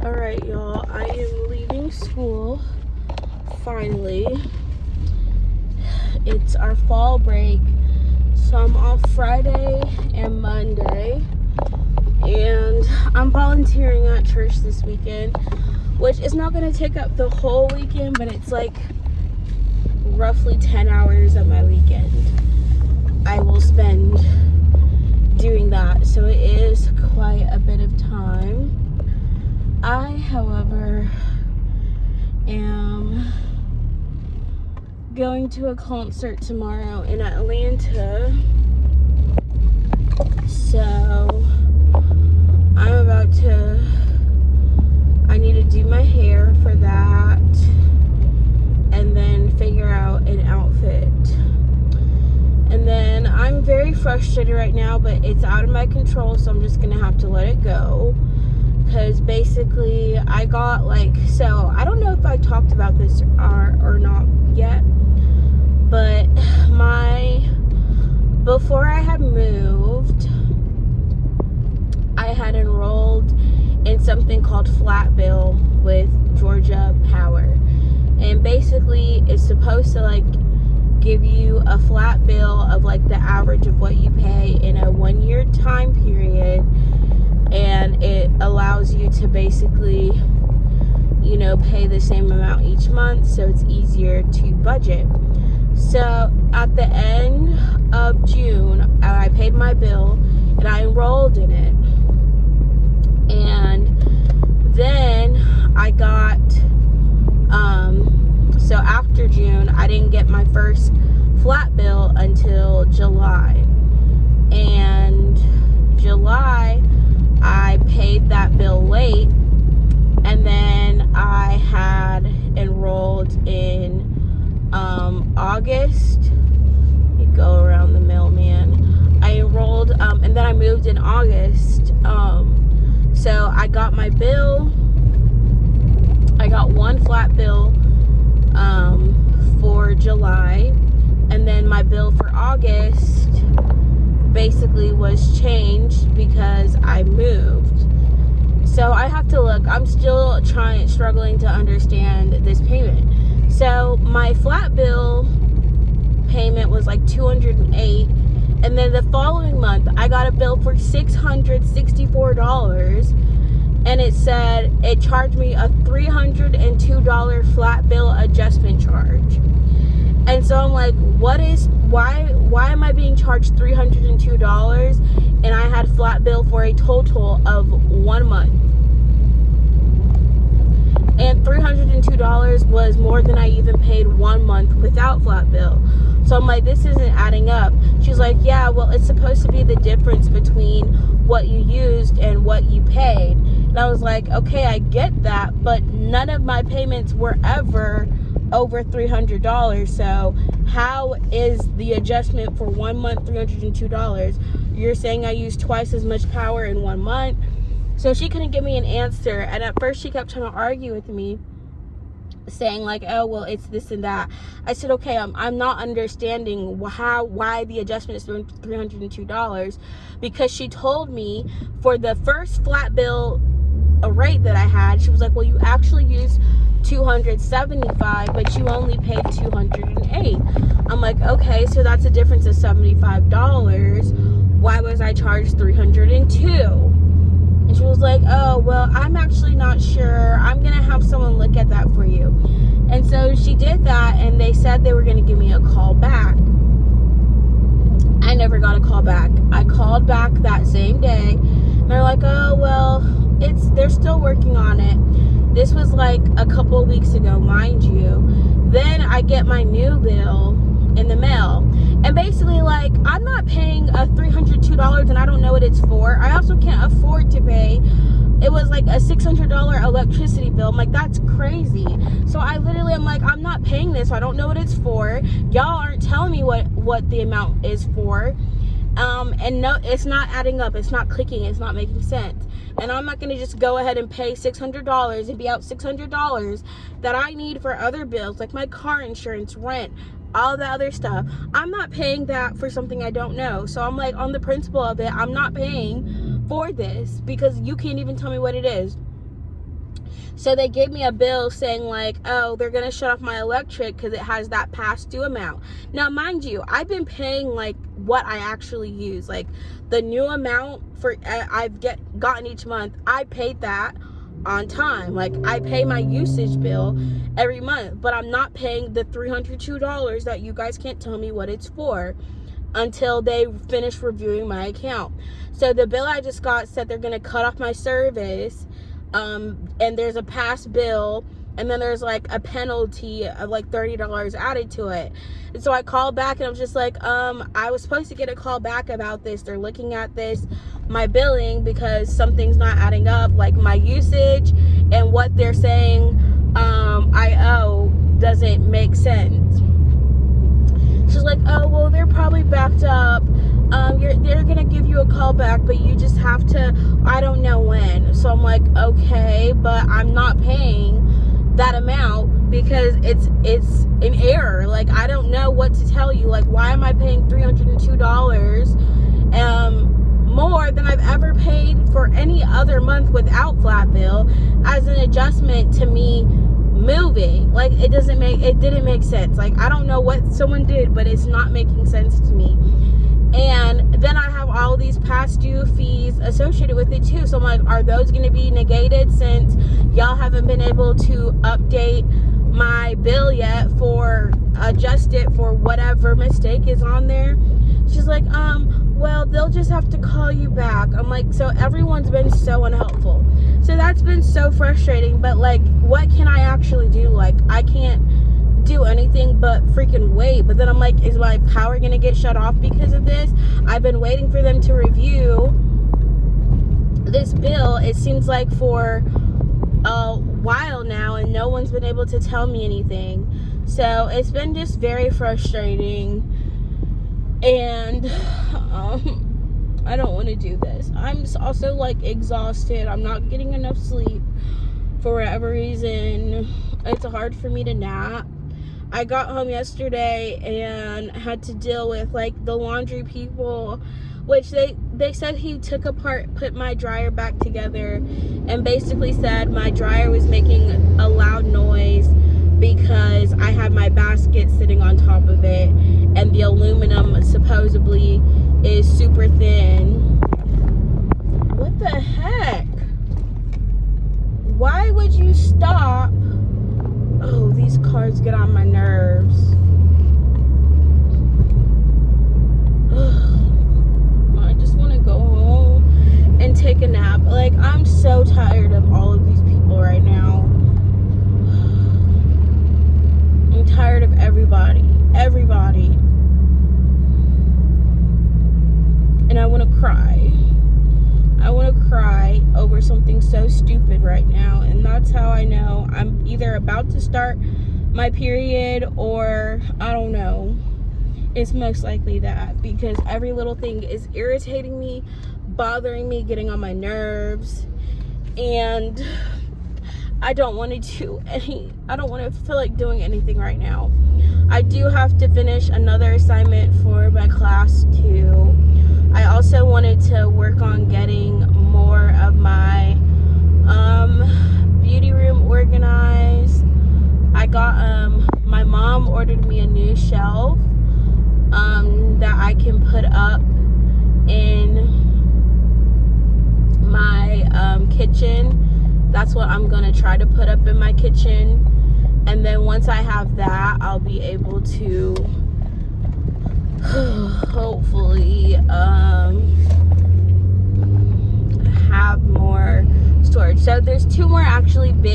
Alright, y'all, I am leaving school, finally. It's our fall break, so I'm off Friday and Monday, and I'm volunteering at church this weekend, which is not going to take up the whole weekend, but it's like roughly 10 hours of my weekend I will spend doing that, so it is quite a bit of time. I, however, am going to a concert tomorrow in Atlanta, so I need to do my hair for that and then figure out an outfit. And then I'm very frustrated right now, but it's out of my control, so I'm just gonna have to let it go. Because basically I got so I don't know if I talked about this or not yet, but before I had moved, I had enrolled in something called Flat Bill with Georgia Power, and basically it's supposed to give you a flat bill of the average of what you pay in a 1-year time period, and it allows you to basically pay the same amount each month, so it's easier to budget. So at the end of June, I paid my bill and I enrolled in it, and then I got so after June I didn't get my first flat bill until July, and July I paid that bill late, and then I had enrolled in August. Let me go around the mailman. I enrolled and then I moved in August, so I got my bill. I got one flat bill for July, and then my bill for August basically was changed because I moved. So I have to look. I'm still struggling to understand this payment. So my flat bill payment was $208, and then the following month I got a bill for $664, and it charged me a $302 flat bill adjustment charge. And so I'm like, why am I being charged $302 and I had flat bill for a total of 1 month? And $302 was more than I even paid 1 month without flat bill. So I'm like, this isn't adding up. She's like, yeah, well, it's supposed to be the difference between what you used and what you paid. And I was like, okay, I get that, but none of my payments were ever over $300. So how is the adjustment for 1 month $302? You're saying I used twice as much power in 1 month? So she couldn't give me an answer, and at first she kept trying to argue with me, saying oh, well, it's this and that. I said, okay, I'm not understanding why the adjustment is $302, because she told me for the first flat bill rate that I had, she was like, well, you actually used $275, but you only paid $208. I'm like, okay, so that's a difference of $75. Why was I charged $302? And she was like, oh, well, I'm actually not sure. I'm going to have someone look at that for you. And so she did that, and they said they were going to give me a call back. I never got a call back. I called back that same day, and they're like, oh, well, they're still working on it. This was a couple of weeks ago, mind you. Then I get my new bill in the mail, and basically I'm not paying a $302 and I don't know what it's for. I also can't afford to pay. It was a $600 electricity bill. I'm like, that's crazy. So I'm not paying this, so I don't know what it's for. Y'all aren't telling me what the amount is for. And no, it's not adding up. It's not clicking. It's not making sense. And I'm not going to just go ahead and pay $600 and be out $600 that I need for other bills, like my car insurance, rent, all the other stuff. I'm not paying that for something I don't know. So I'm like, on the principle of it, I'm not paying for this because you can't even tell me what it is. So they gave me a bill saying like, oh, they're gonna shut off my electric because it has that past due amount. Now mind you, I've been paying like what I actually use, like the new amount for I've gotten each month. I paid that on time. Like I pay my usage bill every month, but I'm not paying the $302 that you guys can't tell me what it's for until they finish reviewing my account. So the bill I just got said they're gonna cut off my service, and there's a past bill, and then there's like a penalty of like $30 added to it. And so I called back and I'm just like, I was supposed to get a call back about this. They're looking at this, my billing, because something's not adding up, like my usage and what they're saying I owe doesn't make sense. She's like, oh, well, they're probably backed up. They're gonna give you a call back, but you just have to, I don't know when. So I'm like, okay, but I'm not paying that amount because it's an error. Like, I don't know what to tell you. Like, why am I paying $302 more than I've ever paid for any other month without flat bill as an adjustment to me moving? Like, it didn't make sense. Like, I don't know what someone did, but it's not making sense to me. And then I have all these past due fees associated with it too. So I'm like, are those going to be negated since y'all haven't been able to update my bill yet for adjust it for whatever mistake is on there? She's like, well, they'll just have to call you back. I'm like, so everyone's been so unhelpful. So that's been so frustrating. But like, what can I actually do? Like, I can't do anything but freaking wait. But then I'm like, is my power gonna get shut off because of this? I've been waiting for them to review this bill, it seems like, for a while now, and no one's been able to tell me anything. So it's been just very frustrating, and I don't want to do this. I'm also like exhausted. I'm not getting enough sleep for whatever reason. It's hard for me to nap. I got home yesterday and had to deal with like the laundry people, which they said he took apart, put my dryer back together, and basically said my dryer was making a loud noise because I had my basket sitting on top of it, and the aluminum supposedly is super thin. What the heck? Why would you stop? Oh, these cars get on my nerves. I just want to go home and take a nap. Like, I'm so tired of all of these people right now. I'm tired of everybody. And I want to cry. I want to cry over something so stupid right now, and that's how I know I'm either about to start my period or I don't know. It's most likely that, because every little thing is irritating me, bothering me, getting on my nerves, and I don't want to feel like doing anything right now. I do have to finish another assignment for my class too. I also wanted to work on getting more of my beauty room organized. I got my mom ordered me a new shelf that I can put up in my kitchen. That's what I'm gonna try to put up in my kitchen, and then once I have that, I'll be able to hopefully have more storage. So there's two more actually big